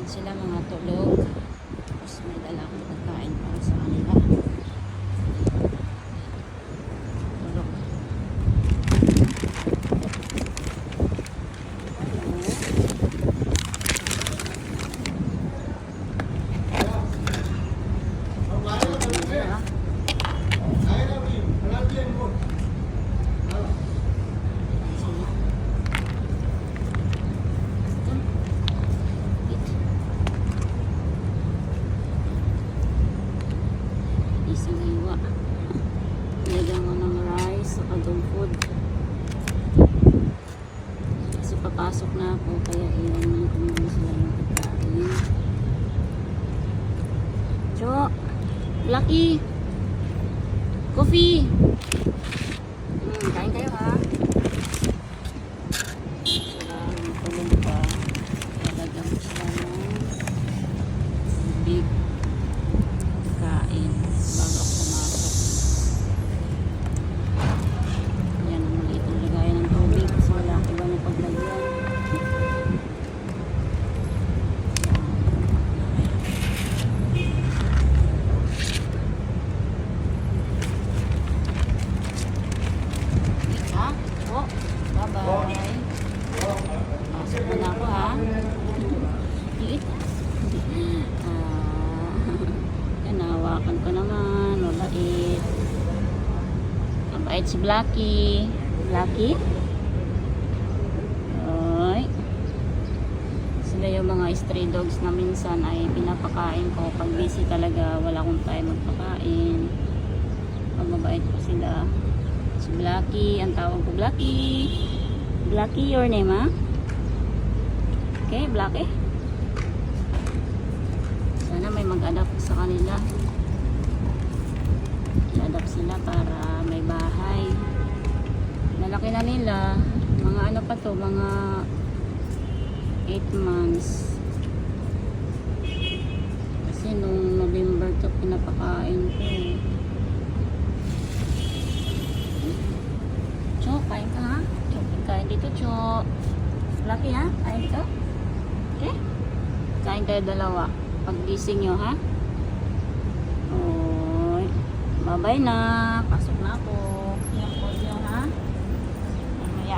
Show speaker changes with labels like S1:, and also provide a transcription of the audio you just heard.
S1: sila mga tulog. Tapos may dala akong pagkain para sa kanila. Tulog. Isang hiwa. Nilagyan ko ng rice sa dog food. Kasi papasok na ako kaya iwan na ko muna sila ng pagkain. Cho! Lucky! Coffee! Kain kayo ha? Sila matulog pa. Nilagyan ko sila ng big kain bago ako pumasok. Yan ang maliit ang lagayan ng tubig kasi wala ang iba na paglagyan. Ha? Oh, bye-bye. Pasok mo na ako ha. Liit. Nahawakan ko naman, mabait. Mabait si Blacky. Blacky? Oy. Sila yung mga stray dogs na minsan ay pinapakain ko. Pag busy talaga, wala akong time magpakain. Mabait po sila. Si Blacky, ang tawag ko Blacky. Blacky, your name ha? Okay, Blacky. Sana may mag-adapt sa kanila. I-adapt sila para may bahay. Nalaki na nila. Mga ano pa to, mga 8 months. Kasi nung November to pinapakain ko. Cho, kain ka ha? Cho, kain dito, Cho. Lucky ha? Kain dito? Okay? Kain tayo dalawa. Pag-gising nyo, ha? Oy. Bye-bye na. Pasok na ako.